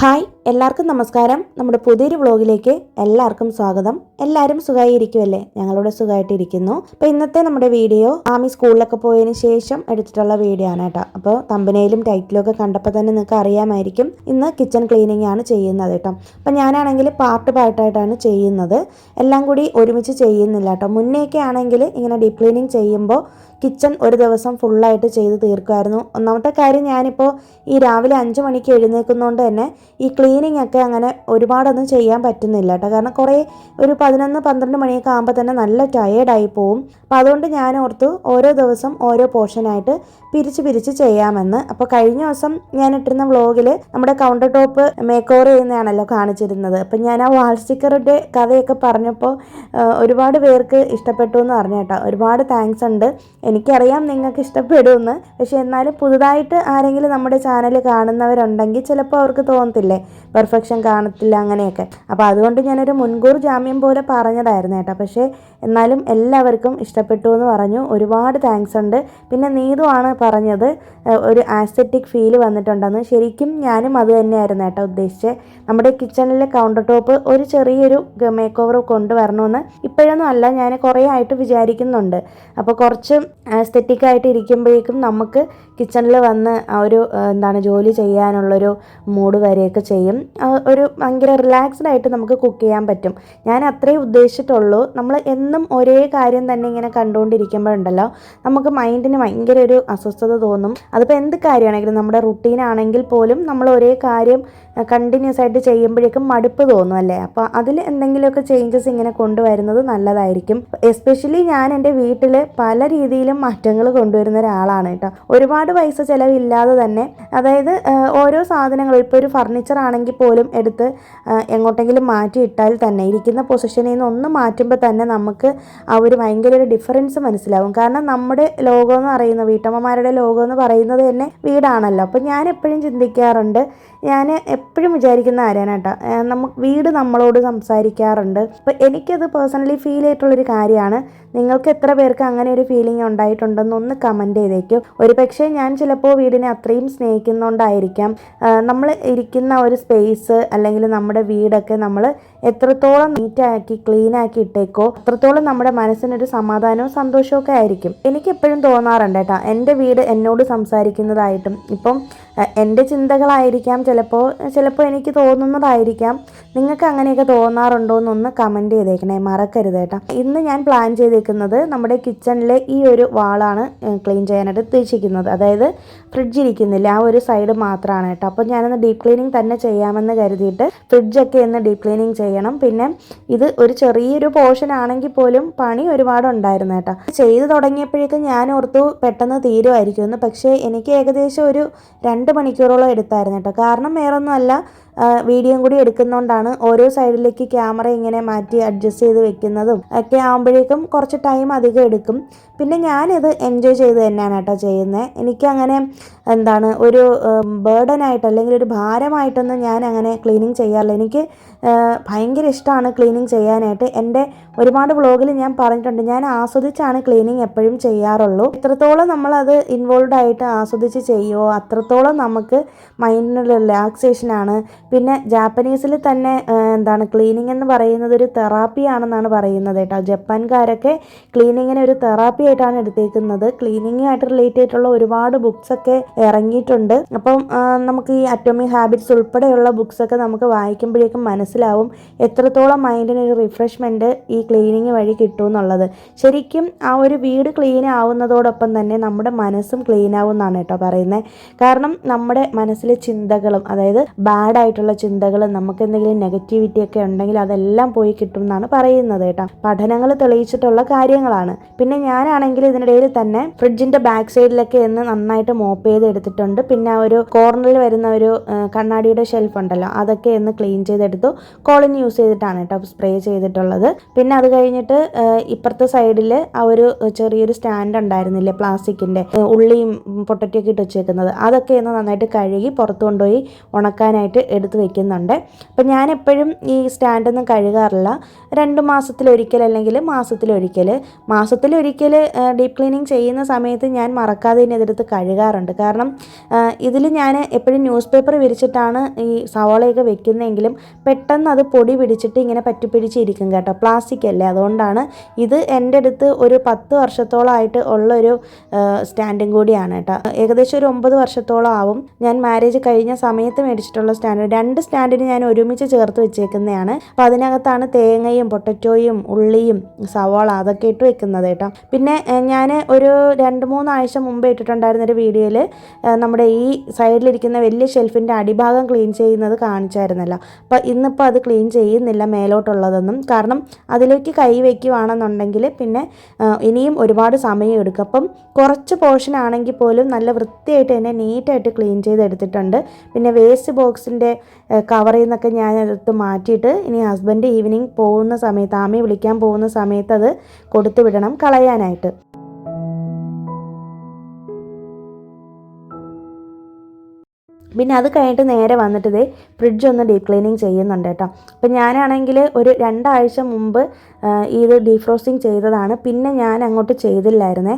Hi എല്ലാവർക്കും നമസ്കാരം. നമ്മുടെ പുതിയൊരു വ്ളോഗിലേക്ക് എല്ലാവർക്കും സ്വാഗതം. എല്ലാവരും സുഖമായിരിക്കുമല്ലേ? ഞങ്ങളിവിടെ സുഖമായിട്ടിരിക്കുന്നു. അപ്പോൾ ഇന്നത്തെ നമ്മുടെ വീഡിയോ ആമി സ്കൂളിലൊക്കെ പോയതിന് ശേഷം എടുത്തിട്ടുള്ള വീഡിയോ ആണ് കേട്ടോ. അപ്പോൾ തമ്പനയിലും ടൈറ്റിലും ഒക്കെ കണ്ടപ്പോൾ തന്നെ നിങ്ങൾക്ക് അറിയാമായിരിക്കും ഇന്ന് കിച്ചൺ ക്ലീനിങ് ആണ് ചെയ്യുന്നത് കേട്ടോ. അപ്പോൾ ഞാനാണെങ്കിൽ പാർട്ടായിട്ടാണ് ചെയ്യുന്നത്, എല്ലാം കൂടി ഒരുമിച്ച് ചെയ്യുന്നില്ല കേട്ടോ. മുന്നേയൊക്കെ ആണെങ്കിൽ ഇങ്ങനെ ഡീപ്പ് ക്ലീനിങ് ചെയ്യുമ്പോൾ കിച്ചൺ ഒരു ദിവസം ഫുള്ളായിട്ട് ചെയ്ത് തീർക്കുമായിരുന്നു. ഒന്നാമത്തെ കാര്യം, ഞാനിപ്പോൾ ഈ രാവിലെ 5 മണിക്ക് എഴുന്നേൽക്കുന്നതുകൊണ്ട് തന്നെ ഈ ക്ലീനിങ് ഒക്കെ അങ്ങനെ ഒരുപാടൊന്നും ചെയ്യാൻ പറ്റുന്നില്ല കേട്ടോ. കാരണം കുറേ ഒരു 11-12 മണിയൊക്കെ ആകുമ്പോൾ തന്നെ നല്ല ടയേർഡായി പോവും. അപ്പോൾ അതുകൊണ്ട് ഞാൻ ഓർത്തു ഓരോ ദിവസം ഓരോ പോർഷനായിട്ട് പിരിച്ച് ചെയ്യാമെന്ന്. അപ്പോൾ കഴിഞ്ഞ ദിവസം ഞാൻ ഇട്ടിരുന്ന വ്ളോഗിൽ നമ്മുടെ കൗണ്ടർ ടോപ്പ് മേക്ക് ഓവർ ചെയ്യുന്നതാണല്ലോ കാണിച്ചിരുന്നത്. അപ്പം ഞാൻ ആ വാൾ സ്റ്റിക്കറുടെ കഥയൊക്കെ പറഞ്ഞപ്പോൾ ഒരുപാട് പേർക്ക് ഇഷ്ടപ്പെട്ടു എന്ന് പറഞ്ഞു കേട്ടോ. ഒരുപാട് താങ്ക്സ് ഉണ്ട്. എനിക്കറിയാം നിങ്ങൾക്ക് ഇഷ്ടപ്പെടുമെന്ന്. പക്ഷേ എന്നാലും പുതുതായിട്ട് ആരെങ്കിലും നമ്മുടെ ചാനൽ കാണുന്നവരുണ്ടെങ്കിൽ ചിലപ്പോൾ അവർക്ക് തോന്നത്തില്ലേ പെർഫെക്ഷൻ കാണത്തില്ല അങ്ങനെയൊക്കെ. അപ്പോൾ അതുകൊണ്ട് ഞാനൊരു മുൻകൂർ ജാമ്യം പോലെ പറഞ്ഞതായിരുന്നു കേട്ടോ. പക്ഷേ എന്നാലും എല്ലാവർക്കും ഇഷ്ടപ്പെട്ടു എന്ന് പറഞ്ഞു. ഒരുപാട് താങ്ക്സ് ഉണ്ട്. പിന്നെ നീതുവാണ് പറഞ്ഞത് ഒരു ആസ്തെറ്റിക് ഫീൽ വന്നിട്ടുണ്ടെന്ന്. ശരിക്കും ഞാനും അത് തന്നെയായിരുന്നു കേട്ടോ ഉദ്ദേശിച്ചത്. നമ്മുടെ കിച്ചണിലെ കൗണ്ടർ ടോപ്പ് ഒരു ചെറിയൊരു മേക്ക് ഓവർ കൊണ്ടുവരണമെന്ന് ഇപ്പോഴൊന്നും അല്ല, ഞാൻ കുറേ ആയിട്ട് വിചാരിക്കുന്നുണ്ട്. അപ്പോൾ കുറച്ച് ആസ്തെറ്റിക് ആയിട്ട് ഇരിക്കുമ്പോഴേക്കും നമുക്ക് കിച്ചണിൽ വന്ന് ഒരു ജോലി ചെയ്യാനുള്ളൊരു മൂഡ് വരെയൊക്കെ ചെയ്യും. ഒരു ഭയങ്കര റിലാക്സ്ഡ് ആയിട്ട് നമുക്ക് കുക്ക് ചെയ്യാൻ പറ്റും. ഞാൻ അത്രേ ഉദ്ദേശിച്ചിട്ടുള്ളൂ. നമ്മൾ എന്നും ഒരേ കാര്യം തന്നെ ഇങ്ങനെ കണ്ടുകൊണ്ടിരിക്കുമ്പോഴുണ്ടല്ലോ നമുക്ക് മൈൻഡിന് ഭയങ്കര ഒരു അസ്വസ്ഥത തോന്നും. അതിപ്പോൾ എന്ത് കാര്യമാണെങ്കിലും നമ്മുടെ റുട്ടീൻ ആണെങ്കിൽ പോലും നമ്മൾ ഒരേ കാര്യം കണ്ടിന്യൂസ് ആയിട്ട് ചെയ്യുമ്പോഴേക്കും മടുപ്പ് തോന്നും അല്ലേ. അപ്പോൾ അതിൽ എന്തെങ്കിലുമൊക്കെ ചേഞ്ചസ് ഇങ്ങനെ കൊണ്ടുവരുന്നത് നല്ലതായിരിക്കും. എസ്പെഷ്യലി ഞാൻ എൻ്റെ വീട്ടിൽ പല രീതിയിലും മാറ്റങ്ങൾ കൊണ്ടുവരുന്ന ഒരാളാണ് കേട്ടോ. ഒരുപാട് പൈസ ചിലവില്ലാതെ തന്നെ, അതായത് ഓരോ സാധനങ്ങളും ഇപ്പോൾ ഒരു ഫർണിച്ചർ ആണെങ്കിൽ പോലും എടുത്ത് എങ്ങോട്ടെങ്കിലും മാറ്റിയിട്ടാൽ തന്നെ ഇരിക്കുന്ന പൊസിഷനിൽ നിന്ന് ഒന്ന് മാറ്റുമ്പോൾ തന്നെ നമുക്ക് ആ ഒരു ഭയങ്കര ഒരു ഡിഫറൻസ് മനസ്സിലാവും. കാരണം നമ്മുടെ ലോകം എന്ന് പറയുന്നത്, വീട്ടമ്മമാരുടെ ലോകം എന്ന് പറയുന്നത് തന്നെ വീടാണല്ലോ. അപ്പോൾ ഞാൻ എപ്പോഴും ചിന്തിക്കാറുണ്ട്, ഞാൻ എപ്പോഴും വിചാരിക്കുന്ന ആരാണ് കേട്ടോ, വീട് നമ്മളോട് സംസാരിക്കാറുണ്ട്. അപ്പോൾ എനിക്കത് പേഴ്സണലി ഫീൽ ചെയ്തിട്ടുള്ളൊരു കാര്യമാണ്. നിങ്ങൾക്ക് എത്ര പേർക്ക് അങ്ങനെ ഒരു ഫീലിംഗ് ഉണ്ടായിട്ടുണ്ടെന്നൊന്ന് കമൻറ്റ് ചെയ്തേക്കും. ഒരു പക്ഷേ ഞാൻ ചിലപ്പോൾ വീടിനെ അത്രയും സ്നേഹിക്കുന്നതുകൊണ്ടായിരിക്കാം നമ്മൾ ഇരിക്കുന്ന ഒരു സ്പേസ് അല്ലെങ്കിൽ നമ്മുടെ വീടൊക്കെ നമ്മൾ എത്രത്തോളം നീറ്റാക്കി ക്ലീനാക്കി ഇട്ടേക്കോ അത്രത്തോളം നമ്മുടെ മനസ്സിനൊരു സമാധാനവും സന്തോഷവും ഒക്കെ ആയിരിക്കും. എനിക്കെപ്പോഴും തോന്നാറുണ്ട് കേട്ടോ, എൻ്റെ വീട് എന്നോട് സംസാരിക്കുന്നതായിട്ടും. ഇപ്പം എൻ്റെ ചിന്തകളായിരിക്കാം ചിലപ്പോൾ എനിക്ക് തോന്നുന്നതായിരിക്കാം. നിങ്ങൾക്ക് അങ്ങനെയൊക്കെ തോന്നാറുണ്ടോ എന്നൊന്ന് കമൻറ്റ് ചെയ്തേക്കണേ, മറക്കരുത് കേട്ടോ. ഇന്ന് ഞാൻ പ്ലാൻ ചെയ്തേക്കുന്നത് നമ്മുടെ കിച്ചണിലെ ഈ ഒരു വാളാണ് ക്ലീൻ ചെയ്യാനായിട്ട് ഉദ്ദേശിക്കുന്നത്. അതായത് ഫ്രിഡ്ജ് ഇരിക്കുന്നില്ല, ആ ഒരു സൈഡ് മാത്രമാണ് കേട്ടോ. അപ്പോൾ ഞാനൊന്ന് ഡീപ്പ് ക്ലീനിങ് തന്നെ ചെയ്യാമെന്ന് കരുതിയിട്ട് ഫ്രിഡ്ജൊക്കെ ഒന്ന് ഡീപ്പ് ക്ലീനിങ് ചെയ്യണം. പിന്നെ ഇത് ഒരു ചെറിയൊരു പോർഷൻ ആണെങ്കിൽ പോലും പണി ഒരുപാടുണ്ടായിരുന്നു കേട്ടോ. ചെയ്ത് തുടങ്ങിയപ്പോഴേക്കും ഞാൻ ഓർത്തു പെട്ടെന്ന് തീരുമായിരിക്കുമെന്ന്. പക്ഷേ എനിക്ക് ഏകദേശം ഒരു 2 മണിക്കൂറോളം എടുത്തായിരുന്നു കേട്ടോ. കാരണം വേറൊന്നുമല്ല, വീഡിയോയും കൂടി എടുക്കുന്നതുകൊണ്ടാണ്. ഓരോ സൈഡിലേക്ക് ക്യാമറ ഇങ്ങനെ മാറ്റി അഡ്ജസ്റ്റ് ചെയ്ത് വെക്കുന്നതും ഒക്കെ ആകുമ്പോഴേക്കും കുറച്ച് ടൈം അധികം എടുക്കും. പിന്നെ ഞാനിത് എൻജോയ് ചെയ്ത് തന്നെയാണ് കേട്ടോ ചെയ്യുന്നത്. എനിക്കങ്ങനെ ഒരു ബേർഡനായിട്ട് അല്ലെങ്കിൽ ഒരു ഭാരമായിട്ടൊന്നും ഞാൻ അങ്ങനെ ക്ലീനിങ് ചെയ്യാറില്ല. എനിക്ക് ഭയങ്കര ഇഷ്ടമാണ് ക്ലീനിങ് ചെയ്യാനായിട്ട്. എൻ്റെ ഒരുപാട് വ്ളോഗിൽ ഞാൻ പറഞ്ഞിട്ടുണ്ട്, ഞാൻ ആസ്വദിച്ചാണ് ക്ലീനിങ് എപ്പോഴും ചെയ്യാറുള്ളൂ. എത്രത്തോളം നമ്മളത് ഇൻവോൾവ് ആയിട്ട് ആസ്വദിച്ച് ചെയ്യുമോ അത്രത്തോളം നമുക്ക് മൈൻഡിനുള്ള റിലാക്സേഷനാണ്. പിന്നെ ജാപ്പനീസിൽ തന്നെ ക്ലീനിങ് എന്ന് പറയുന്നത് ഒരു തെറാപ്പിയാണെന്നാണ് പറയുന്നത് കേട്ടോ. ജപ്പാൻകാരൊക്കെ ക്ലീനിങ്ങിനെ ഒരു തെറാപ്പി ആയിട്ടാണ് എടുത്തേക്കുന്നത്. ക്ലീനിങ്ങുമായിട്ട് റിലേറ്റ് ആയിട്ടുള്ള ഒരുപാട് ബുക്സൊക്കെ ഇറങ്ങിയിട്ടുണ്ട്. അപ്പം നമുക്ക് ഈ അറ്റോമിക് ഹാബിറ്റ്സ് ഉൾപ്പെടെയുള്ള ബുക്സൊക്കെ നമുക്ക് വായിക്കുമ്പോഴേക്കും മനസ്സിലാവും എത്രത്തോളം മൈൻഡിനൊരു റിഫ്രഷ്മെൻറ്റ് ഈ ക്ലീനിങ് വഴി കിട്ടുമെന്നുള്ളത്. ശരിക്കും ആ ഒരു വീട് ക്ലീൻ ആവുന്നതോടൊപ്പം തന്നെ നമ്മുടെ മനസ്സും ക്ലീൻ ആവും എന്നാണ് കേട്ടോ പറയുന്നത്. കാരണം നമ്മുടെ മനസ്സിലെ ചിന്തകളും, അതായത് ബാഡായിട്ടുള്ള ചിന്തകളും നമുക്ക് എന്തെങ്കിലും നെഗറ്റിവിറ്റി ഒക്കെ ഉണ്ടെങ്കിൽ അതെല്ലാം പോയി കിട്ടും എന്നാണ് പറയുന്നത് കേട്ടോ. പഠനങ്ങൾ തെളിയിച്ചിട്ടുള്ള കാര്യങ്ങളാണ്. പിന്നെ ഞാനാണെങ്കിൽ ഇതിനിടയിൽ തന്നെ ഫ്രിഡ്ജിൻ്റെ ബാക്ക് സൈഡിലൊക്കെ ഒന്ന് നന്നായിട്ട് മോപ്പ് ചെയ്ത് എടുത്തിട്ടുണ്ട്. പിന്നെ ആ ഒരു കോർണറിൽ വരുന്ന ഒരു കണ്ണാടിയുടെ ഷെൽഫ് ഉണ്ടല്ലോ, അതൊക്കെ ഒന്ന് ക്ലീൻ ചെയ്തെടുത്തു. കോളിൻ യൂസ് ചെയ്തിട്ടാണ് കേട്ടോ സ്പ്രേ ചെയ്തിട്ടുള്ളത്. പിന്നെ അത് കഴിഞ്ഞിട്ട് ഇപ്പുറത്തെ സൈഡിൽ ആ ഒരു ചെറിയൊരു സ്റ്റാൻഡ് ഉണ്ടായിരുന്നില്ലേ പ്ലാസ്റ്റിക്കിൻ്റെ, ഉള്ളിയും പൊട്ടറ്റൊക്കെ ഇട്ട് വെച്ചേക്കുന്നത്, അതൊക്കെ ഒന്ന് നന്നായിട്ട് കഴുകി പുറത്ത് കൊണ്ടുപോയി ഉണക്കാനായിട്ട് എടുത്ത് വെക്കുന്നുണ്ട്. അപ്പം ഞാൻ എപ്പോഴും ഈ സ്റ്റാൻഡൊന്നും കഴുകാറില്ല. 2 മാസത്തിലൊരിക്കൽ അല്ലെങ്കിൽ മാസത്തിലൊരിക്കൽ ഡീപ്പ് ക്ലീനിങ് ചെയ്യുന്ന സമയത്ത് ഞാൻ മറക്കാതെ തന്നെ ഇതെടുത്ത് കഴുകാറുണ്ട്. കാരണം ഇതിൽ ഞാൻ എപ്പോഴും ന്യൂസ് പേപ്പർ വിരിച്ചിട്ടാണ് ഈ സവാളയൊക്കെ വെക്കുന്നതെങ്കിലും പെട്ടെന്ന് അത് പൊടി പിടിച്ചിട്ട് ഇങ്ങനെ പറ്റിപ്പിടിച്ചിരിക്കും കേട്ടോ, പ്ലാസ്റ്റിക് അല്ലേ. അതുകൊണ്ടാണ് ഇത് എൻ്റെ അടുത്ത് ഒരു 10 വർഷത്തോളമായിട്ട് ഉള്ളൊരു സ്റ്റാൻഡും കൂടിയാണ് കേട്ടോ. ഏകദേശം ഒരു 9 വർഷത്തോളം ആവും. ഞാൻ മാരേജ് കഴിഞ്ഞ സമയത്ത് മേടിച്ചിട്ടുള്ള സ്റ്റാൻഡ്. 2 സ്റ്റാൻഡിന് ഞാൻ ഒരുമിച്ച് ചേർത്ത് വെച്ചേക്കുന്നതാണ്. അപ്പോൾ അതിനകത്താണ് തേങ്ങയും പൊട്ടറ്റോയും ഉള്ളിയും സവാള അതൊക്കെ ഇട്ട് വെക്കുന്നത് കേട്ടോ. പിന്നെ ഞാൻ ഒരു 2-3 ആഴ്ച മുമ്പ് ഇട്ടിട്ടുണ്ടായിരുന്നൊരു വീഡിയോയിൽ നമ്മുടെ ഈ സൈഡിലിരിക്കുന്ന വലിയ ഷെൽഫിൻ്റെ അടിഭാഗം ക്ലീൻ ചെയ്യുന്നത് കാണിച്ചായിരുന്നല്ലോ. അപ്പോൾ ഇന്നിപ്പോൾ അത് ക്ലീൻ ചെയ്യുന്നില്ല മേലോട്ടുള്ളതൊന്നും. കാരണം അതിലേക്ക് കൈ വയ്ക്കുവാണെന്നുണ്ടെങ്കിൽ പിന്നെ ഇനിയും ഒരുപാട് സമയം എടുക്കും. അപ്പം കുറച്ച് പോർഷൻ ആണെങ്കിൽ പോലും നല്ല വൃത്തിയായിട്ട് തന്നെ നീറ്റായിട്ട് ക്ലീൻ ചെയ്തെടുത്തിട്ടുണ്ട്. പിന്നെ വേസ്റ്റ് ബോക്സിൻ്റെ കവറിൽ നിന്നൊക്കെ ഞാൻ എടുത്ത് മാറ്റിയിട്ട് ഇനി ഹസ്ബൻഡ് ഈവനിങ് പോകുന്ന സമയത്ത്, ആമി വിളിക്കാൻ പോകുന്ന സമയത്ത് അത് കൊടുത്തു വിടണം കളയാനായിട്ട്. പിന്നെ അത് കഴിഞ്ഞിട്ട് നേരെ വന്നിട്ട് ഇതേ ഫ്രിഡ്ജ് ഒന്ന് ഡീപ്പ് ക്ലീനിങ് ചെയ്യുന്നുണ്ട് കേട്ടോ. അപ്പം ഞാനാണെങ്കിൽ ഒരു 2 ആഴ്ച മുമ്പ് ഇത് ഡീഫ്രോസ്റ്റിംഗ് ചെയ്തതാണ്. പിന്നെ ഞാൻ അങ്ങോട്ട് ചെയ്തില്ലായിരുന്നേ.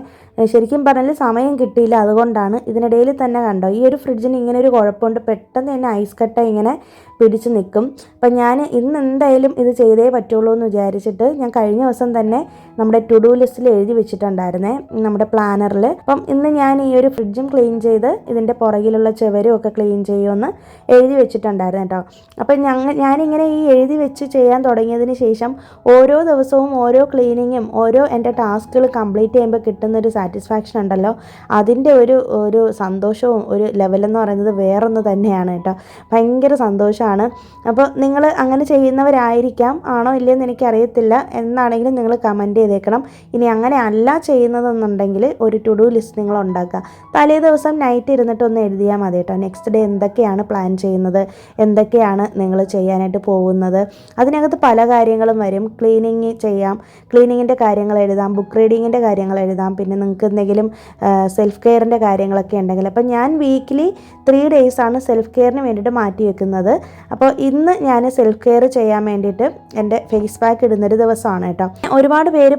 ശരിക്കും പറഞ്ഞാൽ സമയം കിട്ടിയില്ല. അതുകൊണ്ടാണ്. ഇതിനിടയിൽ തന്നെ കണ്ടോ ഈ ഒരു ഫ്രിഡ്ജിന് ഇങ്ങനെ ഒരു കുഴപ്പമുണ്ട്, പെട്ടെന്ന് തന്നെ ഐസ് കട്ട ഇങ്ങനെ പിടിച്ച് നിൽക്കും. അപ്പം ഞാൻ ഇന്ന് എന്തായാലും ഇത് ചെയ്തേ പറ്റുള്ളൂ എന്ന് വിചാരിച്ചിട്ട് ഞാൻ കഴിഞ്ഞ ദിവസം തന്നെ നമ്മുടെ ടു ഡു ലിസ്റ്റിൽ എഴുതി വെച്ചിട്ടുണ്ടായിരുന്നേ, നമ്മുടെ പ്ലാനറിൽ. അപ്പം ഇന്ന് ഞാൻ ഈ ഒരു ഫ്രിഡ്ജും ക്ലീൻ ചെയ്ത് ഇതിൻ്റെ പുറകിലുള്ള ചുവരും ഒക്കെ ക്ലീൻ ചെയ്യുമെന്ന് എഴുതി വെച്ചിട്ടുണ്ടായിരുന്നു കേട്ടോ. അപ്പം ഞാനിങ്ങനെ ഈ എഴുതി വെച്ച് ചെയ്യാൻ തുടങ്ങിയതിന് ശേഷം ഓരോ ദിവസവും ഓരോ ക്ലീനിങ്ങും ഓരോ എൻ്റെ ടാസ്കുകൾ കംപ്ലീറ്റ് ചെയ്യുമ്പോൾ കിട്ടുന്നൊരു സാറ്റിസ്ഫാക്ഷൻ ഉണ്ടല്ലോ, അതിൻ്റെ ഒരു സന്തോഷവും ഒരു ലെവലെന്ന് പറയുന്നത് വേറൊന്ന് തന്നെയാണ് കേട്ടോ. ഭയങ്കര സന്തോഷമാണ്. അപ്പോൾ നിങ്ങൾ അങ്ങനെ ചെയ്യുന്നവരായിരിക്കാം, ആണോ ഇല്ലയെന്ന് എനിക്കറിയത്തില്ല. എന്നാണെങ്കിലും നിങ്ങൾ കമൻറ്റ് ചെയ്തേക്കണം. ഇനി അങ്ങനെ അല്ല ചെയ്യുന്നതെന്നുണ്ടെങ്കിൽ ഒരു ടു ഡു ലിസ്റ്റ് നിങ്ങൾ ഉണ്ടാക്കുക. തലേ ദിവസം നൈറ്റ് ഇരുന്നിട്ട് ഒന്ന് എഴുതിയാൽ മതി കേട്ടോ. നെക്സ്റ്റ് ഡേ എന്തൊക്കെയാണ് പ്ലാൻ ചെയ്യുന്നത്, എന്തൊക്കെയാണ് നിങ്ങൾ ചെയ്യാനായിട്ട് പോകുന്നത്. അതിനകത്ത് പല കാര്യങ്ങളും വരും. ക്ലീനിങ് ചെയ്യാം, ക്ലീനിങ്ങിൻ്റെ കാര്യങ്ങൾ എഴുതാം, ബുക്ക് റീഡിങ്ങിൻ്റെ കാര്യങ്ങൾ എഴുതാം, പിന്നെ നിങ്ങൾക്ക് എന്തെങ്കിലും സെൽഫ് കെയറിൻ്റെ കാര്യങ്ങളൊക്കെ ഉണ്ടെങ്കിൽ. അപ്പം ഞാൻ വീക്കിലി 3 ഡേയ്സാണ് സെൽഫ് കെയറിന് വേണ്ടിയിട്ട് മാറ്റി വെക്കുന്നത്. അപ്പോൾ ഇന്ന് ഞാൻ സെൽഫ് കെയർ ചെയ്യാൻ വേണ്ടിയിട്ട് എൻ്റെ ഫേസ് പാക്ക് ഇടുന്നൊരു ദിവസമാണ് കേട്ടോ. ഒരുപാട് പേര്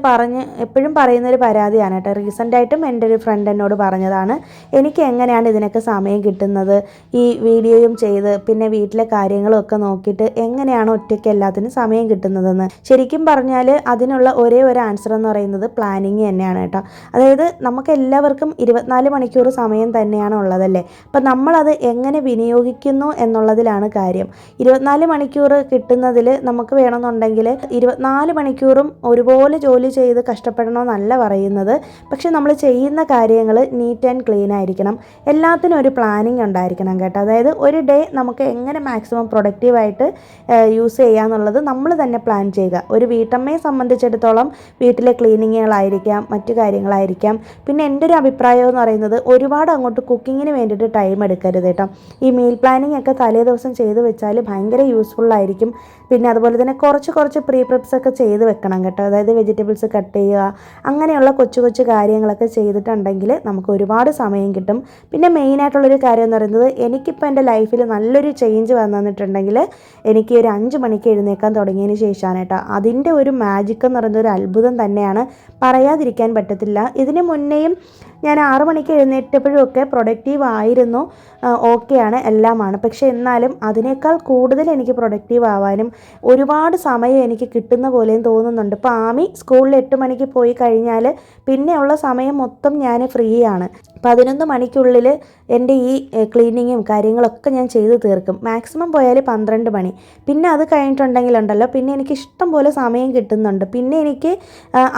എപ്പോഴും പറയുന്നൊരു പരാതിയാണ് കേട്ടോ. റീസെൻ്റായിട്ടും എൻ്റെ ഒരു ഫ്രണ്ട് എന്നോട് പറഞ്ഞതാണ്, എനിക്ക് എങ്ങനെയാണ് ഇതിനൊക്കെ സമയം കിട്ടുന്നത്, ഈ വീഡിയോയും ചെയ്ത് പിന്നെ വീട്ടിലെ കാര്യങ്ങളും ഒക്കെ നോക്കിയിട്ട് എങ്ങനെയാണ് ഒറ്റയ്ക്ക് എല്ലാത്തിനും സമയം കിട്ടുന്നതെന്ന്. ശരിക്കും പറഞ്ഞാൽ അതിനുള്ള ഒരേ ഒരു ആൻസർ എന്ന് പറയുന്നത് പ്ലാനിങ് തന്നെയാണ് കേട്ടോ. അതായത് നമുക്ക് എല്ലാവർക്കും 24 മണിക്കൂർ സമയം തന്നെയാണ് ഉള്ളതല്ലേ. അപ്പം നമ്മളത് എങ്ങനെ വിനിയോഗിക്കുന്നു എന്നുള്ളതിലാണ് കാര്യം. 24 മണിക്കൂർ കിട്ടുന്നതിൽ നമുക്ക് വേണമെന്നുണ്ടെങ്കിൽ 24 മണിക്കൂറും ഒരുപോലെ ജോലി ചെയ്ത് കഷ്ടപ്പെടണമെന്നല്ല പറയുന്നത്. പക്ഷെ നമ്മൾ ചെയ്യുന്ന കാര്യങ്ങൾ നീറ്റ് ആൻഡ് ക്ലീൻ ആയിരിക്കണം. എല്ലാത്തിനും ഒരു പ്ലാനിങ് ഉണ്ടായിരിക്കണം കേട്ടോ. അതായത് ഒരു ഡേ നമുക്ക് എങ്ങനെ മാക്സിമം പ്രൊഡക്റ്റീവായിട്ട് യൂസ് ചെയ്യാന്നുള്ളത് നമ്മൾ തന്നെ പ്ലാൻ ചെയ്യുക. ഒരു വീട്ടമ്മയെ സംബന്ധിച്ചിടത്തോളം വീട്ടിലെ ക്ലീനിങ്ങുകളായിരിക്കാം, മറ്റു കാര്യങ്ങളായിരിക്കാം. പിന്നെ എൻ്റെ ഒരു അഭിപ്രായം എന്ന് പറയുന്നത് ഒരുപാട് അങ്ങോട്ട് കുക്കിങ്ങിന് വേണ്ടിയിട്ട് ടൈം എടുക്കരുത് കേട്ടോ. ഈ മീൽ പ്ലാനിങ് ഒക്കെ തലേ ദിവസം ചെയ്ത് വെച്ചാൽ ഭയങ്കര യൂസ്ഫുള്ളായിരിക്കും. പിന്നെ അതുപോലെ തന്നെ കുറച്ച് പ്രീ പ്രിപ്സ് ഒക്കെ ചെയ്ത് വെക്കണം കേട്ടോ. അതായത് വെജിറ്റബിൾസ് കട്ട് ചെയ്യുക, അങ്ങനെയുള്ള കൊച്ചു കാര്യങ്ങളൊക്കെ ചെയ്തിട്ടുണ്ടെങ്കിൽ നമുക്ക് ഒരുപാട് സമയം കിട്ടും. പിന്നെ മെയിനായിട്ടുള്ളൊരു കാര്യം എന്ന് പറയുന്നത്, എനിക്കിപ്പോൾ എൻ്റെ ലൈഫിൽ നല്ലൊരു ചേഞ്ച് വന്നിട്ടുണ്ടെങ്കിൽ എനിക്ക് ഒരു 5 മണിക്ക് എഴുന്നേക്കാൻ തുടങ്ങിയതിന് ശേഷമാണ് കേട്ടോ. അതിൻ്റെ ഒരു മാജിക് എന്ന് പറയുന്നത് ഒരു അത്ഭുതം തന്നെയാണ്, പറയാതിരിക്കാൻ പറ്റത്തില്ല. ഇതിന് മുന്നേയും ഞാൻ 6 മണിക്ക് എഴുന്നേറ്റപ്പോഴും ഒക്കെ പ്രൊഡക്റ്റീവ് ആയിരുന്നു, ഓക്കെയാണ്, എല്ലാമാണ്. പക്ഷേ എന്നാലും അതിനേക്കാൾ കൂടുതൽ എനിക്ക് പ്രൊഡക്റ്റീവ് ആവാനും ഒരുപാട് സമയം എനിക്ക് കിട്ടുന്ന പോലെയും തോന്നുന്നുണ്ട്. ഇപ്പോൾ ആമി സ്കൂളിൽ 8 മണിക്ക് പോയി കഴിഞ്ഞാൽ പിന്നെയുള്ള സമയം മൊത്തം ഞാൻ ഫ്രീ ആണ്. 11 മണിക്കുള്ളിൽ എൻ്റെ ഈ ക്ലീനിങ്ങും കാര്യങ്ങളൊക്കെ ഞാൻ ചെയ്ത് തീർക്കും. മാക്സിമം പോയാൽ 12 മണി. പിന്നെ അത് കഴിഞ്ഞിട്ടുണ്ടെങ്കിലുണ്ടല്ലോ പിന്നെ എനിക്ക് ഇഷ്ടം പോലെ സമയം കിട്ടുന്നുണ്ട്. പിന്നെ എനിക്ക്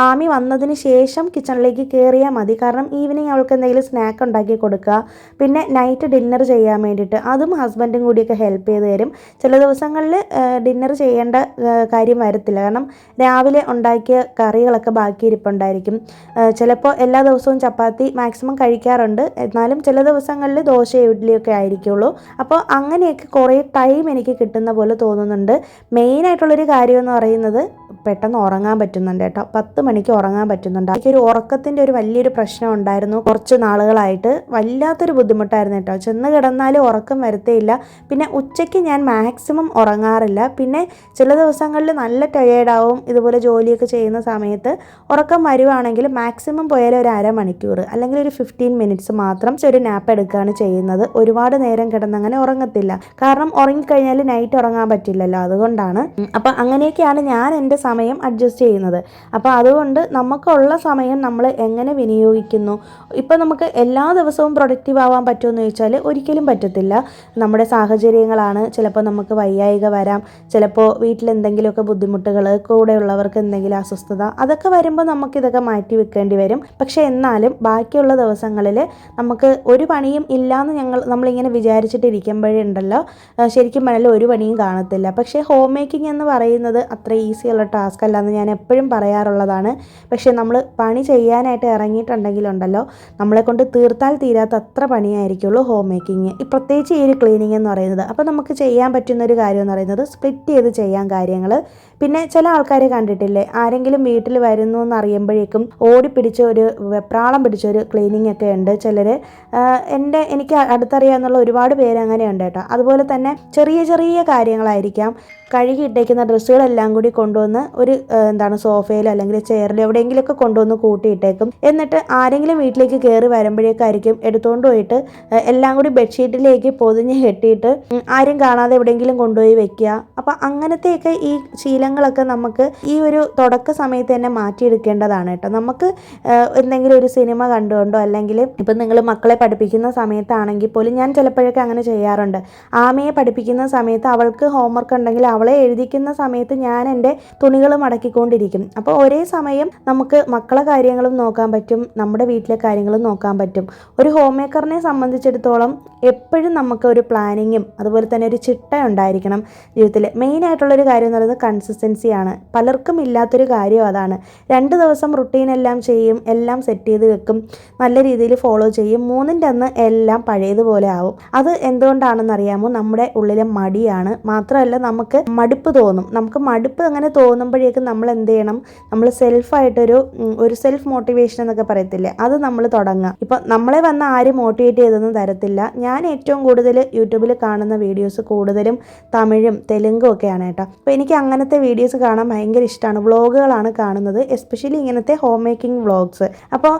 ആമി വന്നതിന് ശേഷം കിച്ചണിലേക്ക് കയറിയാൽ മതി. കാരണം ഈവനിങ് അവൾക്ക് എന്തെങ്കിലും സ്നാക്ക് ഉണ്ടാക്കി കൊടുക്കുക, പിന്നെ നൈറ്റ് ഡിന്നർ ചെയ്യാൻ വേണ്ടിയിട്ട് അതും ഹസ്ബൻഡും കൂടിയൊക്കെ ഹെൽപ്പ് ചെയ്ത് തരും. ചില ദിവസങ്ങളിൽ ഡിന്നർ ചെയ്യേണ്ട കാര്യം വരത്തില്ല, കാരണം രാവിലെ ഉണ്ടാക്കിയ കറികളൊക്കെ ബാക്കി ഇരിപ്പുണ്ടായിരിക്കും. ചിലപ്പോൾ എല്ലാ ദിവസവും ചപ്പാത്തി മാക്സിമം കഴിക്കാറില്ല. ചെയ്യാറുണ്ട്. എന്നാലും ചില ദിവസങ്ങളിൽ ദോശ ഇഡ്ഡലിയൊക്കെ ആയിരിക്കുള്ളൂ. അപ്പോൾ അങ്ങനെയൊക്കെ കുറേ ടൈം എനിക്ക് കിട്ടുന്ന പോലെ തോന്നുന്നുണ്ട്. മെയിനായിട്ടുള്ളൊരു കാര്യം എന്ന് പറയുന്നത് പെട്ടെന്ന് ഉറങ്ങാൻ പറ്റുന്നുണ്ട് കേട്ടോ. 10 മണിക്ക് ഉറങ്ങാൻ പറ്റുന്നുണ്ട്. എനിക്കൊരു ഉറക്കത്തിൻ്റെ ഒരു വലിയൊരു പ്രശ്നം ഉണ്ടായിരുന്നു കുറച്ച് നാളുകളായിട്ട്. വല്ലാത്തൊരു ബുദ്ധിമുട്ടായിരുന്നു കേട്ടോ. ചെന്ന് കിടന്നാലും ഉറക്കം വരത്തേയില്ല. പിന്നെ ഉച്ചയ്ക്ക് ഞാൻ മാക്സിമം ഉറങ്ങാറില്ല. പിന്നെ ചില ദിവസങ്ങളിൽ നല്ല ടയേർഡാവും. ഇതുപോലെ ജോലിയൊക്കെ ചെയ്യുന്ന സമയത്ത് ഉറക്കം വരുവാണെങ്കിൽ മാക്സിമം പോയാൽ ഒരു അരമണിക്കൂർ അല്ലെങ്കിൽ ഒരു 15 മിനിറ്റ്സ് മാത്രം ഒരു നാപ്പ് എടുക്കുകയാണ് ചെയ്യുന്നത്. ഒരുപാട് നേരം കിടന്നങ്ങനെ ഉറങ്ങത്തില്ല. കാരണം ഉറങ്ങിക്കഴിഞ്ഞാൽ നൈറ്റ് ഉറങ്ങാൻ പറ്റില്ലല്ലോ, അതുകൊണ്ടാണ്. അപ്പം അങ്ങനെയൊക്കെയാണ് ഞാൻ എൻ്റെ സമയം അഡ്ജസ്റ്റ് ചെയ്യുന്നത്. അപ്പോൾ അതുകൊണ്ട് നമുക്കുള്ള സമയം നമ്മൾ എങ്ങനെ വിനിയോഗിക്കുന്നു. ഇപ്പം നമുക്ക് എല്ലാ ദിവസവും പ്രൊഡക്റ്റീവ് ആവാൻ പറ്റുമെന്ന് ചോദിച്ചാൽ ഒരിക്കലും പറ്റത്തില്ല. നമ്മുടെ സാഹചര്യങ്ങളാണ്. ചിലപ്പോൾ നമുക്ക് വയ്യായിക വരാം, ചിലപ്പോൾ വീട്ടിലെന്തെങ്കിലുമൊക്കെ ബുദ്ധിമുട്ടുകൾ, കൂടെയുള്ളവർക്ക് എന്തെങ്കിലും അസ്വസ്ഥത, അതൊക്കെ വരുമ്പോൾ നമുക്കിതൊക്കെ മാറ്റി വെക്കേണ്ടി വരും. പക്ഷേ എന്നാലും ബാക്കിയുള്ള ദിവസങ്ങളിൽ നമുക്ക് ഒരു പണിയും ഇല്ലയെന്ന് നമ്മളിങ്ങനെ വിചാരിച്ചിട്ടിരിക്കുമ്പോഴേ ഉണ്ടല്ലോ, ശരിക്കും പറഞ്ഞാൽ ഒരു പണിയും കാണത്തില്ല. പക്ഷേ ഹോം മേക്കിംഗ് എന്ന് പറയുന്നത് അത്ര ഈസിയുള്ള ടാസ്ക് അല്ല എന്ന് ഞാൻ എപ്പോഴും പറയാറുള്ളതാണ്. പക്ഷേ നമ്മൾ പണി ചെയ്യാനായിട്ട് ഇറങ്ങിയിട്ടുണ്ടെങ്കിലുണ്ടല്ലോ, നമ്മളെ കൊണ്ട് തീർത്താൽ തീരാത്ത അത്ര പണിയായിരിക്കുള്ളൂ ഹോം മേക്കിങ്, പ്രത്യേകിച്ച് ഈ ഒരു ക്ലീനിങ് എന്ന് പറയുന്നത്. അപ്പോൾ നമുക്ക് ചെയ്യാൻ പറ്റുന്നൊരു കാര്യം എന്ന് പറയുന്നത് സ്പ്ലിറ്റ് ചെയ്ത് ചെയ്യാൻ കാര്യങ്ങൾ. പിന്നെ ചില ആൾക്കാരെ കണ്ടിട്ടില്ലേ, ആരെങ്കിലും വീട്ടിൽ വരുന്നു എന്നറിയുമ്പോഴേക്കും ഓടിപ്പിടിച്ച ഒരു വെപ്രാളം പിടിച്ചൊരു ക്ലീനിങ് ഒക്കെ ഉണ്ട് ചിലർ. എനിക്ക് അടുത്തറിയാവുന്നുള്ള ഒരുപാട് പേര് അങ്ങനെയുണ്ട് കേട്ടോ. അതുപോലെ തന്നെ ചെറിയ ചെറിയ കാര്യങ്ങളായിരിക്കാം. കഴുകിയിട്ടേക്കുന്ന ഡ്രസ്സുകളെല്ലാം കൂടി കൊണ്ടുവന്ന് ഒരു സോഫയിലോ അല്ലെങ്കിൽ ചെയറിലോ എവിടെയെങ്കിലുമൊക്കെ കൊണ്ടുവന്ന് കൂട്ടിയിട്ടേക്കും. എന്നിട്ട് ആരെങ്കിലും വീട്ടിലേക്ക് കയറി വരുമ്പോഴേക്കായിരിക്കും എടുത്തുകൊണ്ട് പോയിട്ട് എല്ലാം കൂടി ബെഡ്ഷീറ്റിലേക്ക് പൊതിഞ്ഞ് കെട്ടിയിട്ട് ആരും കാണാതെ എവിടെയെങ്കിലും കൊണ്ടുപോയി വെക്കുക. അപ്പം അങ്ങനത്തെയൊക്കെ ഈ ശീലങ്ങളൊക്കെ നമുക്ക് ഈ ഒരു തുടക്ക സമയത്ത് തന്നെ മാറ്റിയെടുക്കേണ്ടതാണ് കേട്ടോ. നമുക്ക് എന്തെങ്കിലും ഒരു സിനിമ കണ്ടുകൊണ്ടോ അല്ലെങ്കിൽ ഇപ്പം നിങ്ങൾ മക്കളെ പഠിപ്പിക്കുന്ന സമയത്താണെങ്കിൽ പോലും ഞാൻ ചിലപ്പോഴൊക്കെ അങ്ങനെ ചെയ്യാറുണ്ട്. ആമയെ പഠിപ്പിക്കുന്ന സമയത്ത് അവൾക്ക് ഹോംവർക്ക് ഉണ്ടെങ്കിൽ അവളെ എഴുതിക്കുന്ന സമയത്ത് ഞാൻ എൻ്റെ തുണികൾ മടക്കിക്കൊണ്ടിരിക്കും. അപ്പോൾ ഒരേ സമയം നമുക്ക് മക്കളെ കാര്യങ്ങളും നോക്കാൻ പറ്റും, നമ്മുടെ വീട്ടിലെ കാര്യങ്ങളും നോക്കാൻ പറ്റും. ഒരു ഹോം മേക്കറിനെ സംബന്ധിച്ചിടത്തോളം എപ്പോഴും നമുക്ക് ഒരു പ്ലാനിങ്ങും അതുപോലെ തന്നെ ഒരു ചിട്ട ഉണ്ടായിരിക്കണം ജീവിതത്തിൽ. മെയിനായിട്ടുള്ളൊരു കാര്യം എന്ന് പറയുന്നത് കൺസിസ്റ്റൻസിയാണ്. പലർക്കും ഇല്ലാത്തൊരു കാര്യം അതാണ്. 2 ദിവസം റുട്ടീൻ എല്ലാം ചെയ്യും, എല്ലാം സെറ്റ് ചെയ്ത് വെക്കും, നല്ല രീതിയിൽ ഫോളോ ചെയ്യും. 3ൻ്റെ അന്ന് എല്ലാം പഴയതുപോലെ ആവും. അത് എന്തുകൊണ്ടാണെന്നറിയാമോ? നമ്മുടെ ഉള്ളിലെ മടിയാണ്. മാത്രമല്ല നമുക്ക് മടുപ്പ് തോന്നും. നമുക്ക് മടുപ്പ് അങ്ങനെ തോന്നുമ്പോഴേക്കും നമ്മൾ എന്ത് ചെയ്യണം? നമ്മൾ സെൽഫായിട്ടൊരു സെൽഫ് മോട്ടിവേഷൻ എന്നൊക്കെ പറയത്തില്ലേ, അത് നമ്മൾ തുടങ്ങുക. ഇപ്പം നമ്മളെ വന്ന് ആരും മോട്ടിവേറ്റ് ചെയ്തൊന്നും തരത്തില്ല. ഞാൻ ഏറ്റവും കൂടുതൽ യൂട്യൂബിൽ കാണുന്ന വീഡിയോസ് കൂടുതലും തമിഴും തെലുങ്കും ഒക്കെയാണ് കേട്ടോ. അപ്പോൾ എനിക്ക് അങ്ങനത്തെ വീഡിയോസ് കാണാൻ ഭയങ്കര ഇഷ്ടമാണ്. വ്ളോഗുകളാണ് കാണുന്നത്, എസ്പെഷ്യലി ഇങ്ങനത്തെ ഹോം മേക്കിംഗ് വ്ളോഗ്സ്. അപ്പോൾ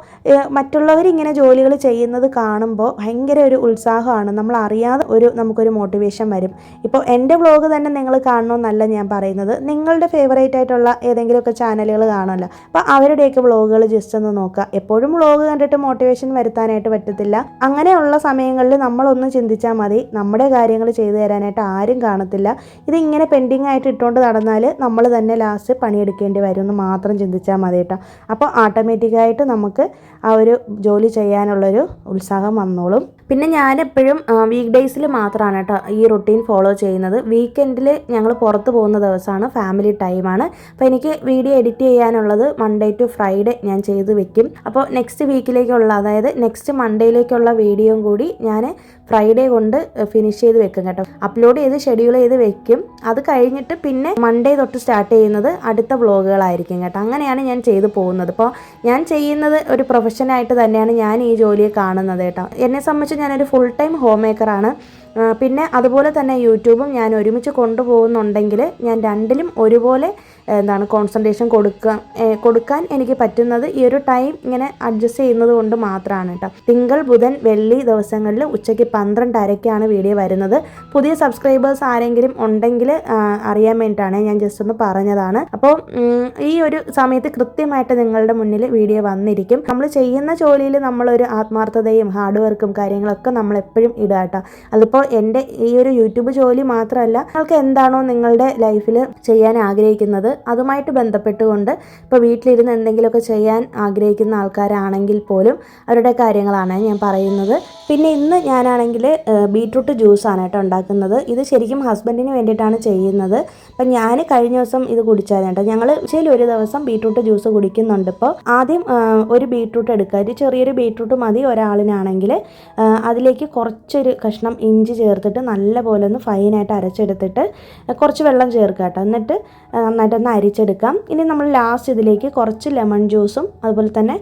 മറ്റുള്ളവരിങ്ങനെ ജോലികൾ ചെയ്യുന്നത് കാണുമ്പോൾ ഭയങ്കര ഒരു ഉത്സാഹമാണ്. നമ്മൾ അറിയാതെ നമുക്കൊരു മോട്ടിവേഷൻ വരും. ഇപ്പോൾ എൻ്റെ വ്ളോഗ് തന്നെ നിങ്ങൾ കാണണമെന്നല്ല ഞാൻ പറയുന്നത്. നിങ്ങളുടെ ഫേവറേറ്റ് ആയിട്ടുള്ള ഏതെങ്കിലുമൊക്കെ ചാനലുകൾ കാണുമല്ലോ, അപ്പോൾ അവരുടെയൊക്കെ വ്ളോഗുകൾ ജസ്റ്റ് ഒന്ന് നോക്കുക. എപ്പോഴും വ്ളോഗ് കണ്ടിട്ട് മോട്ടിവേഷൻ വരുത്താനായിട്ട് പറ്റത്തില്ല. അങ്ങനെയുള്ള സമയങ്ങളിൽ നമ്മളൊന്ന് ചിന്തിച്ചാൽ മതി, നമ്മുടെ കാര്യങ്ങൾ ചെയ്തു തരാനായിട്ട് ആരും കാണത്തില്ല. ഇതിങ്ങനെ പെൻഡിങ് ആയിട്ട് ഇട്ടുകൊണ്ട് നടന്നാൽ നമ്മൾ തന്നെ ലാസ്റ്റ് പണിയെടുക്കേണ്ടി വരും എന്ന് മാത്രം ചിന്തിച്ചാൽ മതി കേട്ടോ. അപ്പോൾ ഓട്ടോമാറ്റിക്കായിട്ട് നമുക്ക് ആ ഒരു ജോലി ചെയ്യാനുള്ളൊരു ഉത്സാഹം വന്നോളും. പിന്നെ ഞാനെപ്പോഴും വീക്ക് ഡേയ്സിൽ മാത്രമാണ് കേട്ടോ ഈ റൊട്ടീൻ ഫോളോ ചെയ്യുന്നത്. വീക്കെൻഡിൽ ഞങ്ങൾ പുറത്ത് പോകുന്ന ദിവസമാണ്, ഫാമിലി ടൈമാണ്. അപ്പോൾ എനിക്ക് വീഡിയോ എഡിറ്റ് ചെയ്യാനുള്ളത് മൺഡേ ടു ഫ്രൈഡേ ഞാൻ ചെയ്ത് വെക്കും. അപ്പോൾ നെക്സ്റ്റ് വീക്കിലേക്കുള്ള, അതായത് നെക്സ്റ്റ് മൺഡേയിലേക്കുള്ള വീഡിയോയും കൂടി ഞാൻ ഫ്രൈഡേ കൊണ്ട് ഫിനിഷ് ചെയ്ത് വെക്കും കേട്ടോ. അപ്ലോഡ് ചെയ്ത് ഷെഡ്യൂൾ ചെയ്ത് വെക്കും. അത് കഴിഞ്ഞിട്ട് പിന്നെ മൺഡേ തൊട്ട് സ്റ്റാർട്ട് ചെയ്യുന്നത് അടുത്ത വ്ളോഗുകളായിരിക്കും കേട്ടോ. അങ്ങനെയാണ് ഞാൻ ചെയ്തു പോകുന്നത്. അപ്പോൾ ഞാൻ ചെയ്യുന്നത് ഒരു പ്രൊഫഷനായിട്ട് തന്നെയാണ് ഞാൻ ഈ ജോലിയെ കാണുന്നത് കേട്ടോ. എന്നെ സംബന്ധിച്ച് ഞാനൊരു ഫുൾ ടൈം ഹോം മേക്കറാണ്. പിന്നെ അതുപോലെ തന്നെ യൂട്യൂബും ഞാൻ ഒരുമിച്ച് കൊണ്ടുപോകുന്നുണ്ടെങ്കിൽ ഞാൻ രണ്ടിലും ഒരുപോലെ കോൺസെൻട്രേഷൻ കൊടുക്കാൻ എനിക്ക് പറ്റുന്നത് ഈ ഒരു ടൈം ഇങ്ങനെ അഡ്ജസ്റ്റ് ചെയ്യുന്നത് കൊണ്ട് മാത്രമാണ് കേട്ടോ. തിങ്കൾ ബുധൻ വെള്ളി ദിവസങ്ങളിൽ ഉച്ചയ്ക്ക് 12:30ക്കാണ് വീഡിയോ വരുന്നത്. പുതിയ സബ്സ്ക്രൈബേഴ്സ് ആരെങ്കിലും ഉണ്ടെങ്കിൽ അറിയാൻ വേണ്ടിയിട്ടാണ് ഞാൻ ജസ്റ്റ് ഒന്ന് പറഞ്ഞതാണ്. അപ്പോൾ ഈ ഒരു സമയത്ത് കൃത്യമായിട്ട് നിങ്ങളുടെ മുന്നിൽ വീഡിയോ വന്നിരിക്കും. നമ്മൾ ചെയ്യുന്ന ജോലിയിൽ നമ്മളൊരു ആത്മാർത്ഥതയും ഹാർഡ് വർക്കും കാര്യങ്ങളൊക്കെ നമ്മൾ എപ്പോഴും ഇടുക കേട്ടോ. അതിപ്പോൾ എൻ്റെ ഈ ഒരു യൂട്യൂബ് ജോലി മാത്രമല്ല, നിങ്ങൾക്ക് എന്താണോ നിങ്ങളുടെ ലൈഫിൽ ചെയ്യാൻ ആഗ്രഹിക്കുന്നത് അതുമായിട്ട് ബന്ധപ്പെട്ടുകൊണ്ട് ഇപ്പോൾ വീട്ടിലിരുന്ന് എന്തെങ്കിലുമൊക്കെ ചെയ്യാൻ ആഗ്രഹിക്കുന്ന ആൾക്കാരാണെങ്കിൽ പോലും അവരുടെ കാര്യങ്ങളാണ് ഞാൻ പറയുന്നത്. പിന്നെ ഇന്ന് ഞാനാണെങ്കിൽ ബീട്രൂട്ട് ജ്യൂസാണ് കേട്ടോ ഉണ്ടാക്കുന്നത്. ഇത് ശരിക്കും ഹസ്ബൻഡിന് വേണ്ടിയിട്ടാണ് ചെയ്യുന്നത്. അപ്പം ഞാൻ കഴിഞ്ഞ ദിവസം ഇത് കുടിച്ചായിരുന്നു കേട്ടോ. ഞങ്ങൾ ഒരു ദിവസം ബീട്രൂട്ട് ജ്യൂസ് കുടിക്കുന്നുണ്ട്. ഇപ്പോൾ ആദ്യം ഒരു ബീട്രൂട്ട് എടുക്കുക, ഒരു ചെറിയൊരു ബീട്രൂട്ട് മതി ഒരാളിനാണെങ്കിൽ. അതിലേക്ക് കുറച്ചൊരു കഷ്ണം ഇഞ്ചി ചേർത്തിട്ട് നല്ലപോലെ ഒന്ന് ഫൈനായിട്ട് അരച്ചെടുത്തിട്ട് കുറച്ച് വെള്ളം ചേർക്കുക കേട്ടോ. എന്നിട്ട് നന്നായിട്ടൊന്ന് അരിച്ചെടുക്കാം. ഇനി നമ്മൾ ലാസ്റ്റ് ഇതിലേക്ക് കുറച്ച് ലെമൺ ജ്യൂസും അതുപോലെ തന്നെ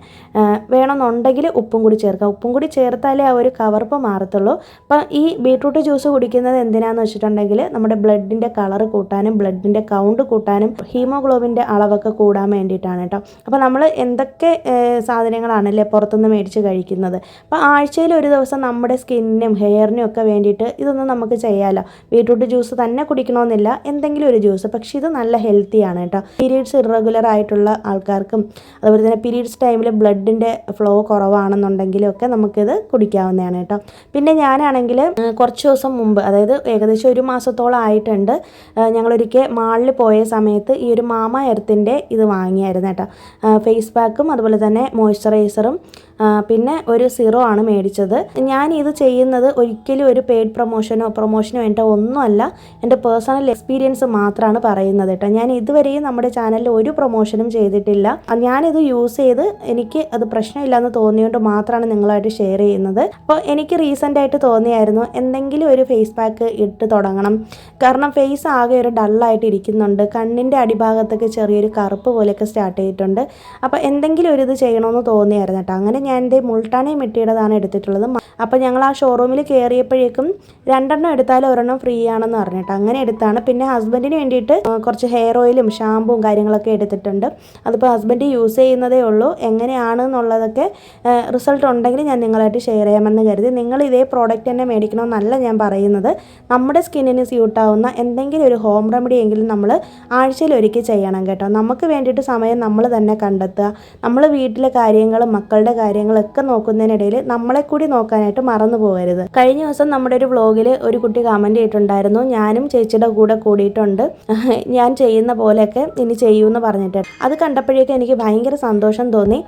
വേണമെന്നുണ്ടെങ്കിൽ ഉപ്പും കൂടി ചേർക്കാം. ഉപ്പും കൂടി ചേർത്താലേ ആ ഒരു കവർപ്പ് മാറത്തുള്ളൂ. അപ്പം ഈ ബീട്രൂട്ട് ജ്യൂസ് കുടിക്കുന്നത് എന്തിനാണെന്ന് വെച്ചിട്ടുണ്ടെങ്കിൽ നമ്മുടെ ബ്ലഡിൻ്റെ കളർ കൂട്ടാനും ബ്ലഡിൻ്റെ കൗണ്ട് കൂട്ടാനും ഹീമോഗ്ലോബിൻ്റെ അളവൊക്കെ കൂടാൻ വേണ്ടിയിട്ടാണ് കേട്ടോ. അപ്പോൾ നമ്മൾ എന്തൊക്കെ സാധനങ്ങളാണല്ലേ പുറത്തുനിന്ന് മേടിച്ച് കഴിക്കുന്നത്. അപ്പോൾ ആഴ്ചയിൽ ഒരു ദിവസം നമ്മുടെ സ്കിന്നിനും ഹെയറിനും ഒക്കെ വേണ്ടിയിട്ട് ഇതൊന്നും നമുക്ക് ചെയ്യാമല്ലോ. ബീട്രൂട്ട് ജ്യൂസ് തന്നെ കുടിക്കണമെന്നില്ല, എന്തെങ്കിലും ഒരു ജ്യൂസ്. പക്ഷേ ഇത് നല്ല ഹെൽത്തിയാണ് കേട്ടോ. പീരീഡ്സ് ഇറഗുലർ ആയിട്ടുള്ള ആൾക്കാർക്കും അതുപോലെ തന്നെ പീരീഡ്സ് ടൈമിൽ ബ്ലഡിൻ്റെ ഫ്ലോ കുറവാണെന്നുണ്ടെങ്കിലും ഒക്കെ നമുക്കിത് കുടിക്കാവുന്നതാണ് കേട്ടോ. പിന്നെ ഞാനാണെങ്കിൽ കുറച്ച് ദിവസം മുമ്പ്, അതായത് ഏകദേശം ഒരു മാസത്തോളം ആയിട്ടുണ്ട്, ഞങ്ങളൊരിക്കൽ മാളിൽ പോയ സമയത്ത് ഈ ഒരു മാമ എർത്തിൻ്റെ ഇത് വാങ്ങിയായിരുന്നു കേട്ടോ. ഫേസ് പാക്കും അതുപോലെ തന്നെ മോയ്സ്ചറൈസറും പിന്നെ ഒരു സിറോ ആണ് മേടിച്ചത്. ഞാൻ ഇത് ചെയ്യുന്നത് ഒരിക്കലും ഒരു പെയ്ഡ് പ്രൊമോഷനോ വേണ്ട ഒന്നുമല്ല, എൻ്റെ പേഴ്സണൽ എക്സ്പീരിയൻസ് മാത്രമാണ് പറയുന്നത് കേട്ടോ. ഞാൻ ഇതുവരെയും നമ്മുടെ ചാനലിൽ ഒരു പ്രൊമോഷനും ചെയ്തിട്ടില്ല. ഞാനിത് യൂസ് ചെയ്ത് എനിക്ക് അത് പ്രശ്നമില്ലാന്ന് തോന്നിയോണ്ട് മാത്രമാണ് നിങ്ങളായിട്ട് ഷെയർ ചെയ്യുന്നത്. അപ്പോൾ എനിക്ക് റീസെൻ്റായിട്ട് തോന്നിയായിരുന്നു എന്തെങ്കിലും ഒരു ഫേസ് പാക്ക് ഇട്ട് തുടങ്ങണം. കാരണം ഫേസ് ആകെ ഒരു ഡള്ളായിട്ട് ഇരിക്കുന്നുണ്ട്, കണ്ണിൻ്റെ അടിഭാഗത്തൊക്കെ ചെറിയൊരു കറുപ്പ് പോലെയൊക്കെ സ്റ്റാർട്ട് ചെയ്തിട്ടുണ്ട്. അപ്പോൾ എന്തെങ്കിലും ഒരു ഇത് ചെയ്യണമെന്ന് തോന്നിയായിരുന്നു കേട്ടോ. അങ്ങനെ ഞാൻ എൻ്റെ മുൾട്ടാനി മിട്ടിയുടേതാണ് എടുത്തിട്ടുള്ളത്. അപ്പോൾ ഞങ്ങൾ ആ ഷോറൂമിൽ കയറിയപ്പോഴേക്കും 2 എടുത്താലും 1 ഫ്രീ ആണെന്ന് പറഞ്ഞിട്ട് അങ്ങനെ എടുത്താണ്. പിന്നെ ഹസ്ബൻഡിന് വേണ്ടിയിട്ട് കുറച്ച് ഹെയർ ഓയിലും ഷാമ്പും കാര്യങ്ങളൊക്കെ എടുത്തിട്ടുണ്ട്. അതിപ്പോൾ ഹസ്ബൻഡ് യൂസ് ചെയ്യുന്നതേ ഉള്ളൂ. എങ്ങനെയാണെന്നുള്ളതൊക്കെ റിസൾട്ട് ഉണ്ടെങ്കിൽ ഞാൻ നിങ്ങളായിട്ട് ഷെയർ ചെയ്യാമെന്ന് കരുതി. നിങ്ങൾ ഇതേ പ്രോഡക്റ്റ് തന്നെ മേടിക്കണമെന്നല്ല ഞാൻ പറയുന്നത്. നമ്മുടെ സ്കിന്നിന് സ്യൂട്ടാവുന്ന എന്തെങ്കിലും ഒരു ഹോം റെമഡി എങ്കിലും നമ്മൾ ആഴ്ചയിൽ ഒരിക്കൽ ചെയ്യണം കേട്ടോ. നമുക്ക് വേണ്ടിയിട്ട് സമയം നമ്മൾ തന്നെ കണ്ടെത്തുക. നമ്മൾ വീട്ടിലെ കാര്യങ്ങളും മക്കളുടെ കാര്യങ്ങളൊക്കെ നോക്കുന്നതിനിടയിൽ നമ്മളെ കൂടി നോക്കാനായിട്ട് മറന്നു പോകരുത്. കഴിഞ്ഞ ദിവസം നമ്മുടെ ഒരു വ്ളോഗിൽ ഒരു കുട്ടി കമൻറ്റ് ചെയ്തിട്ടുണ്ടായിരുന്നു, ഞാനും ചേച്ചിയുടെ കൂടെ കൂടിയിട്ടുണ്ട്, ഞാൻ ചെയ്യുന്ന പോലെയൊക്കെ ഇനി ചെയ്യൂന്ന് പറഞ്ഞിട്ട്. അത് കണ്ടപ്പോഴേക്കും എനിക്ക് ഭയങ്കര സന്തോഷം തോന്നി.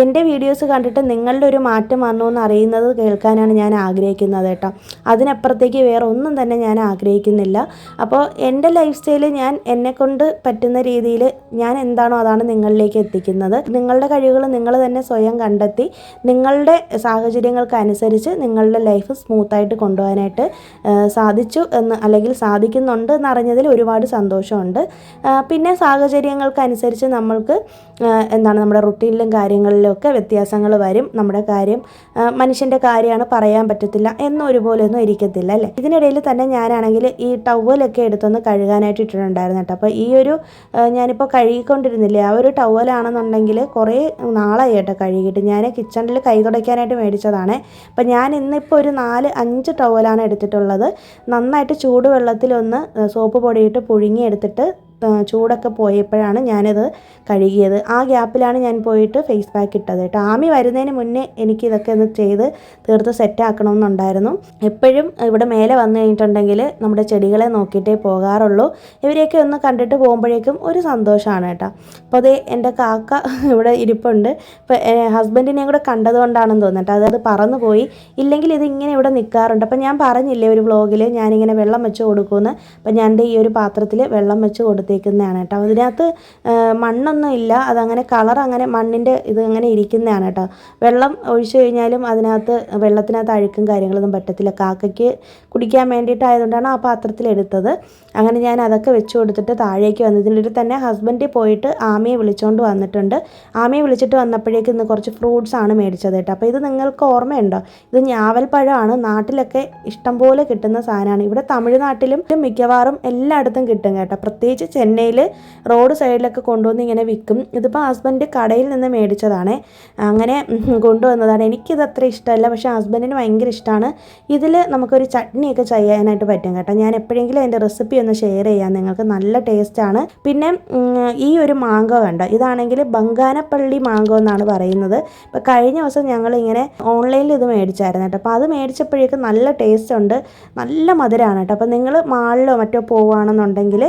എൻ്റെ വീഡിയോസ് കണ്ടിട്ട് നിങ്ങളുടെ ഒരു മാറ്റം വന്നു എന്ന് അറിയുന്നത് കേൾക്കാനാണ് ഞാൻ ആഗ്രഹിക്കുന്നത് കേട്ടോ. അതിനപ്പുറത്തേക്ക് വേറെ ഒന്നും തന്നെ ഞാൻ ആഗ്രഹിക്കുന്നില്ല. അപ്പോൾ എൻ്റെ ലൈഫ് സ്റ്റൈല് ഞാൻ എന്നെക്കൊണ്ട് പറ്റുന്ന രീതിയിൽ ഞാൻ എന്താണോ അതാണ് നിങ്ങളിലേക്ക് എത്തിക്കുന്നത്. നിങ്ങളുടെ കഴിവുകൾ നിങ്ങൾ തന്നെ സ്വയം കണ്ടെത്തി നിങ്ങളുടെ സാഹചര്യങ്ങൾക്കനുസരിച്ച് നിങ്ങളുടെ ലൈഫ് സ്മൂത്തായിട്ട് കൊണ്ടുപോകാനായിട്ട് സാധിച്ചു അല്ലെങ്കിൽ സാധിക്കുന്നുണ്ട് എന്നറിഞ്ഞതിൽ ഒരുപാട് സന്തോഷമുണ്ട്. പിന്നെ സാഹചര്യങ്ങൾക്കനുസരിച്ച് നമ്മൾക്ക് നമ്മുടെ റുട്ടീനിലും കാര്യങ്ങളിലും ഒക്കെ വ്യത്യാസങ്ങൾ വരും. നമ്മുടെ കാര്യം മനുഷ്യൻ്റെ കാര്യമാണ്, പറയാൻ പറ്റത്തില്ല, എന്നൊരുപോലെയൊന്നും ഇരിക്കത്തില്ല അല്ലേ. ഇതിനിടയിൽ തന്നെ ഞാനാണെങ്കിൽ ഈ ടവലൊക്കെ എടുത്തൊന്ന് കഴുകാനായിട്ട് ഇട്ടിട്ടുണ്ടായിരുന്നു കേട്ടോ. അപ്പോൾ ഈ ഒരു ഞാനിപ്പോൾ കഴുകിക്കൊണ്ടിരുന്നില്ലേ, ആ ഒരു ടവലാണെന്നുണ്ടെങ്കിൽ കുറേ നാളായി കേട്ടോ കഴുകിയിട്ട്. ഞാൻ കിച്ചണിൽ കൈ തുടയ്ക്കാനായിട്ട് മേടിച്ചതാണ്. അപ്പം ഞാൻ ഇന്നിപ്പോൾ ഒരു 4-5 ടവലാണ് എടുത്തിട്ടുള്ളത്. നന്നായിട്ട് ചൂടുവെള്ളത്തിലൊന്ന് സോപ്പ് പൊടിയിട്ട് പുഴുങ്ങിയെടുത്തിട്ട് ചൂടൊക്കെ പോയപ്പോഴാണ് ഞാനിത് കഴുകിയത്. ആ ഗ്യാപ്പിലാണ് ഞാൻ പോയിട്ട് ഫേസ് പാക്ക് ഇട്ടത് കേട്ടോ. ആമി വരുന്നതിന് മുന്നേ എനിക്കിതൊക്കെ ഒന്ന് ചെയ്ത് തീർത്ത് സെറ്റാക്കണമെന്നുണ്ടായിരുന്നു. എപ്പോഴും ഇവിടെ മേലെ വന്നു കഴിഞ്ഞിട്ടുണ്ടെങ്കിൽ നമ്മുടെ ചെടികളെ നോക്കിയിട്ടേ പോകാറുള്ളൂ. ഇവരെയൊക്കെ ഒന്ന് കണ്ടിട്ട് പോകുമ്പോഴേക്കും ഒരു സന്തോഷമാണ് കേട്ടോ. അപ്പോൾ അതേ എൻ്റെ കാക്ക ഇവിടെ ഇരിപ്പുണ്ട്. ഇപ്പോൾ ഹസ്ബൻഡിനെയും കൂടെ കണ്ടതുകൊണ്ടാണെന്ന് തോന്നിട്ട് അത് പറന്നു പോയി. ഇല്ലെങ്കിൽ ഇതിങ്ങനെ ഇവിടെ നിൽക്കാറുണ്ട്. അപ്പം ഞാൻ പറഞ്ഞില്ലേ ഒരു വ്ളോഗിൽ ഞാനിങ്ങനെ വെള്ളം വെച്ച് കൊടുക്കുമെന്ന്. അപ്പം ഞാൻ ഈ ഒരു പാത്രത്തിൽ വെള്ളം വെച്ച് കൊടുത്തേക്കുന്നതാണ് കേട്ടോ. അതിനകത്ത് മണ്ണൊന്നും ഇല്ല, അതങ്ങനെ കളർ അങ്ങനെ മണ്ണിൻ്റെ ഇത് അങ്ങനെ ഇരിക്കുന്നതാണ് കേട്ടോ. വെള്ളം ഒഴിച്ചു കഴിഞ്ഞാലും വെള്ളത്തിനകത്ത് അഴുക്കും കാര്യങ്ങളൊന്നും പറ്റത്തില്ല. കാക്കയ്ക്ക് കുടിക്കാൻ വേണ്ടിയിട്ടായതുകൊണ്ടാണ് ആ പാത്രത്തിൽ എടുത്തത്. അങ്ങനെ ഞാൻ അതൊക്കെ വെച്ച് കൊടുത്തിട്ട് താഴേക്ക് വന്നു. ഇതിനിടയിൽ തന്നെ ഹസ്ബൻഡ് പോയിട്ട് ആമിയെ വിളിച്ചുകൊണ്ട് വന്നിട്ടുണ്ട്. ആമിയെ വിളിച്ചിട്ട് വന്നപ്പോഴേക്കും ഇന്ന് കുറച്ച് ഫ്രൂട്ട്സ് ആണ് മേടിച്ചത് കേട്ടോ. അപ്പോൾ ഇത് നിങ്ങൾക്ക് ഓർമ്മയുണ്ടോ? ഇത് ഞാവൽപ്പഴമാണ്. നാട്ടിലൊക്കെ ഇഷ്ടംപോലെ കിട്ടുന്ന സാധനമാണ്. ഇവിടെ തമിഴ്നാട്ടിലും മിക്കവാറും എല്ലായിടത്തും കിട്ടും കേട്ടോ. പ്രത്യേകിച്ച് ചെന്നൈയിൽ റോഡ് സൈഡിലൊക്കെ കൊണ്ടുവന്ന് ഇങ്ങനെ വിൽക്കും. ഇതിപ്പോൾ ഹസ്ബൻഡ് കടയിൽ നിന്ന് മേടിച്ചതാണ്, അങ്ങനെ കൊണ്ടുവന്നതാണ്. എനിക്കിത് അത്ര ഇഷ്ടമല്ല, പക്ഷേ ഹസ്ബൻഡിന് ഭയങ്കര ഇഷ്ടമാണ്. ഇതിൽ നമുക്കൊരു ചട്നിയൊക്കെ ചെയ്യാനായിട്ട് പറ്റും കേട്ടോ. ഞാൻ എപ്പോഴെങ്കിലും അതിൻ്റെ റെസിപ്പി ഒന്ന് ഷെയർ ചെയ്യാം നിങ്ങൾക്ക്. നല്ല ടേസ്റ്റാണ്. പിന്നെ ഈ ഒരു മാങ്കോ കണ്ടോ, ഇതാണെങ്കിൽ ബംഗാനപ്പള്ളി മാങ്കോ എന്നാണ് പറയുന്നത്. ഇപ്പോൾ കഴിഞ്ഞ ദിവസം ഞങ്ങളിങ്ങനെ ഓൺലൈനിൽ ഇത് മേടിച്ചായിരുന്നു കേട്ടോ. അപ്പോൾ അത് മേടിച്ചപ്പോഴേക്കും നല്ല ടേസ്റ്റ് ഉണ്ട്, നല്ല മധുരമാണ് കേട്ടോ. അപ്പോൾ നിങ്ങൾ മാളിലോ മറ്റോ പോവുകയാണെന്നുണ്ടെങ്കിൽ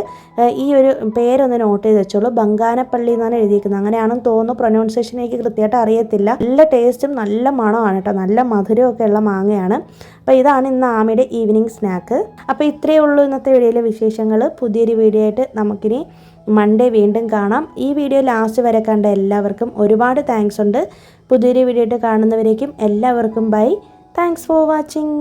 ഈ ഒരു പേരൊന്ന് നോട്ട് ചെയ്ത് വെച്ചോളൂ. ബംഗാനപ്പള്ളി എന്നാണ് എഴുതിയിരിക്കുന്നത്, അങ്ങനെയാണെന്ന് തോന്നുന്നു. പ്രൊനൗൺസിയേഷൻ എനിക്ക് കൃത്യമായിട്ട് അറിയത്തില്ല. നല്ല ടേസ്റ്റും നല്ല മണമാണ് കേട്ടോ, നല്ല മധുരമൊക്കെ ഉള്ള മാങ്ങയാണ്. അപ്പോൾ ഇതാണ് ഇന്ന് ആമിയുടെ ഈവനിങ് സ്നാക്ക്. അപ്പോൾ ഇത്രയേ ഉള്ളൂ ഇന്നത്തെ വീഡിയോയിലെ വിശേഷങ്ങൾ. പുതിയൊരു വീഡിയോ ആയിട്ട് നമുക്കിനി മൺഡേ വീണ്ടും കാണാം. ഈ വീഡിയോ ലാസ്റ്റ് വരെ കണ്ട എല്ലാവർക്കും ഒരുപാട് താങ്ക്സ് ഉണ്ട്. പുതിയൊരു വീഡിയോ ആയിട്ട് കാണുന്നവരേക്കും എല്ലാവർക്കും ബൈ. Thanks for watching.